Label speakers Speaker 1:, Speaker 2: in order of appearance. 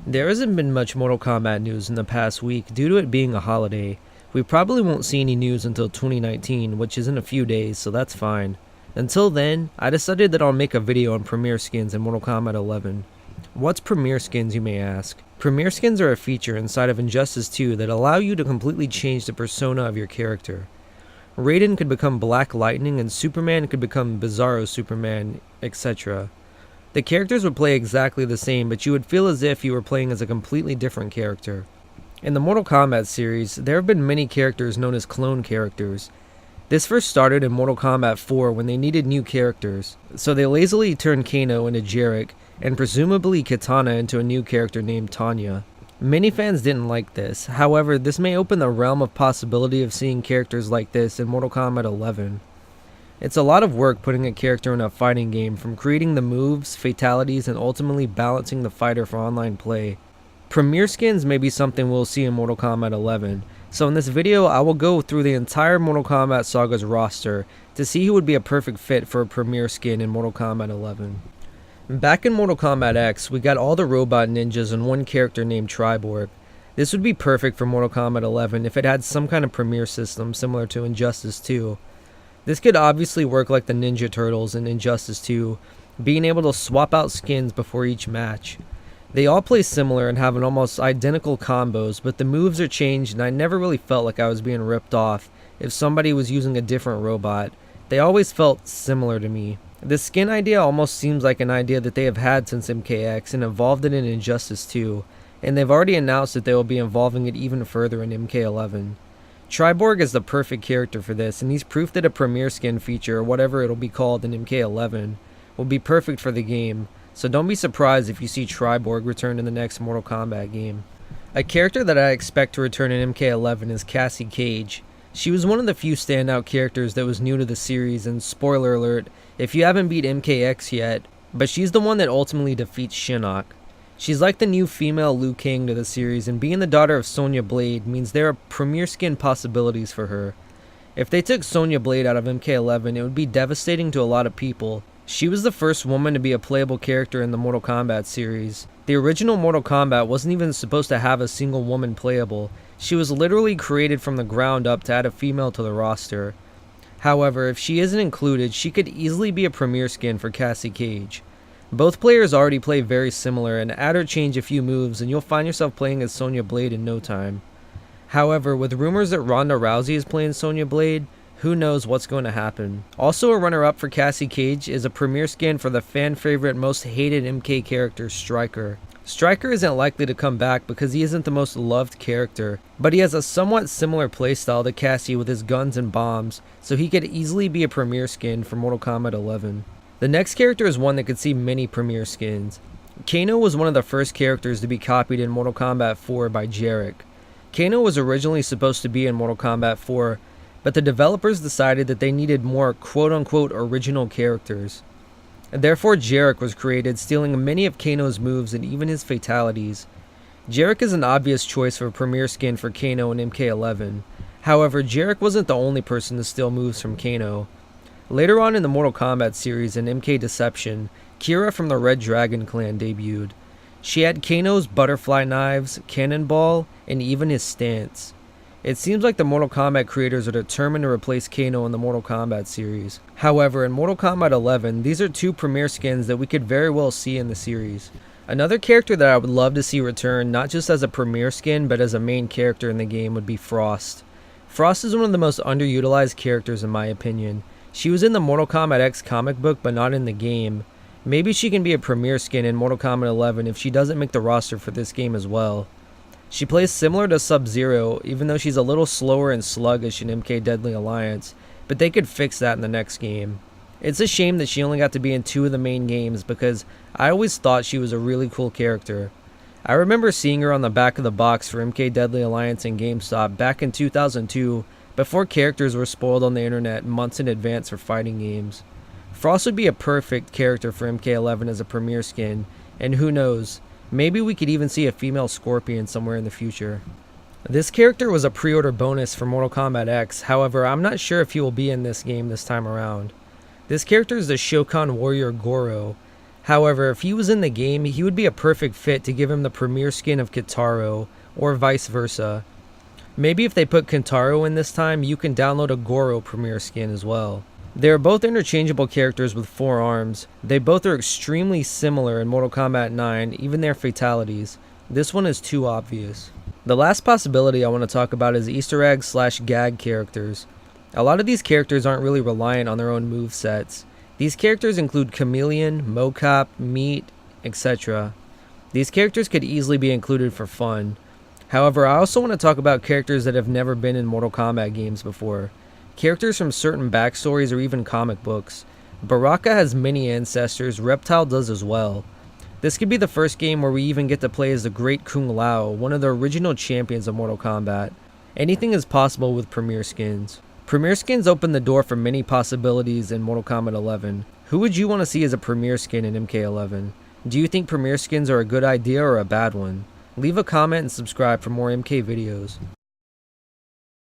Speaker 1: There hasn't been much Mortal Kombat news in the past week due to it being a holiday. We probably won't see any news until 2019, which is in a few days, so that's fine. Until then, I decided that I'll make a video on Premier Skins in Mortal Kombat 11. What's Premier Skins, you may ask? Premier Skins are a feature inside of Injustice 2 that allow you to completely change the persona of your character. Raiden could become Black Lightning and Superman could become Bizarro Superman, etc. The characters would play exactly the same, but you would feel as if you were playing as a completely different character. In the Mortal Kombat series, there have been many characters known as clone characters. This first started in Mortal Kombat 4 when they needed new characters, so they lazily turned Kano into Jarek, and presumably Kitana into a new character named Tanya. Many fans didn't like this, however this may open the realm of possibility of seeing characters like this in Mortal Kombat 11. It's a lot of work putting a character in a fighting game, from creating the moves, fatalities, and ultimately balancing the fighter for online play. Premier Skins may be something we'll see in Mortal Kombat 11, so in this video I will go through the entire Mortal Kombat Saga's roster to see who would be a perfect fit for a Premier Skin in Mortal Kombat 11. Back in Mortal Kombat X, we got all the robot ninjas and one character named Borg. This would be perfect for Mortal Kombat 11 if it had some kind of Premier system similar to Injustice 2. This could obviously work like the Ninja Turtles in Injustice 2, being able to swap out skins before each match. They all play similar and have an almost identical combos, but the moves are changed and I never really felt like I was being ripped off if somebody was using a different robot. They always felt similar to me. This skin idea almost seems like an idea that they have had since MKX and evolved it in Injustice 2, and they've already announced that they will be evolving it even further in MK11. Borg is the perfect character for this, and he's proof that a Premier Skin feature, or whatever it'll be called in MK11, will be perfect for the game, so don't be surprised if you see Borg return in the next Mortal Kombat game. A character that I expect to return in MK11 is Cassie Cage. She was one of the few standout characters that was new to the series, and spoiler alert, if you haven't beat MKX yet, but she's the one that ultimately defeats Shinnok. She's like the new female Liu Kang to the series, and being the daughter of Sonya Blade means there are Premier Skin possibilities for her. If they took Sonya Blade out of MK11, it would be devastating to a lot of people. She was the first woman to be a playable character in the Mortal Kombat series. The original Mortal Kombat wasn't even supposed to have a single woman playable. She was literally created from the ground up to add a female to the roster. However, if she isn't included, she could easily be a Premier Skin for Cassie Cage. Both players already play very similar, and add or change a few moves and you'll find yourself playing as Sonya Blade in no time. However, with rumors that Ronda Rousey is playing Sonya Blade, who knows what's going to happen. Also, a runner-up for Cassie Cage is a Premier Skin for the fan-favorite, most hated MK character, Stryker. Stryker isn't likely to come back because he isn't the most loved character, but he has a somewhat similar playstyle to Cassie with his guns and bombs, so he could easily be a Premier Skin for Mortal Kombat 11. The next character is one that could see many Premier Skins. Kano was one of the first characters to be copied in Mortal Kombat 4 by Jarek. Kano was originally supposed to be in Mortal Kombat 4, but the developers decided that they needed more quote-unquote original characters. Therefore, Jarek was created, stealing many of Kano's moves and even his fatalities. Jarek is an obvious choice for a Premier Skin for Kano in MK11. However, Jarek wasn't the only person to steal moves from Kano. Later on in the Mortal Kombat series in MK Deception, Kira from the Red Dragon clan debuted. She had Kano's butterfly knives, cannonball, and even his stance. It seems like the Mortal Kombat creators are determined to replace Kano in the Mortal Kombat series. However, in Mortal Kombat 11, these are two Premier Skins that we could very well see in the series. Another character that I would love to see return, not just as a Premier Skin, but as a main character in the game, would be Frost. Frost is one of the most underutilized characters in my opinion. She was in the Mortal Kombat X comic book, but not in the game. Maybe she can be a Premier Skin in Mortal Kombat 11 if she doesn't make the roster for this game as well. She plays similar to Sub-Zero, even though she's a little slower and sluggish in MK Deadly Alliance, but they could fix that in the next game. It's a shame that she only got to be in 2 of the main games because I always thought she was a really cool character. I remember seeing her on the back of the box for MK Deadly Alliance and GameStop back in 2002, before characters were spoiled on the internet months in advance for fighting games. Frost would be a perfect character for MK11 as a Premier Skin, and who knows, maybe we could even see a female Scorpion somewhere in the future. This character was a pre-order bonus for Mortal Kombat X, however I'm not sure if he will be in this game this time around. This character is the Shokan warrior Goro. However, if he was in the game, he would be a perfect fit to give him the premier skin of Kitaro, or vice versa. Maybe if they put Kentaro in this time, you can download a Goro premier skin as well. They are both interchangeable characters with 4 arms. They both are extremely similar in Mortal Kombat 9, even their fatalities. This one is too obvious. The last possibility I want to talk about is Easter egg / gag characters. A lot of these characters aren't really reliant on their own movesets. These characters include Chameleon, Mocap, Meat, etc. These characters could easily be included for fun. However, I also want to talk about characters that have never been in Mortal Kombat games before. Characters from certain backstories or even comic books. Baraka has many ancestors, Reptile does as well. This could be the first game where we even get to play as the Great Kung Lao, one of the original champions of Mortal Kombat. Anything is possible with Premier Skins. Premier Skins open the door for many possibilities in Mortal Kombat 11. Who would you want to see as a Premier Skin in MK11? Do you think Premier Skins are a good idea or a bad one? Leave a comment and subscribe for more MK videos.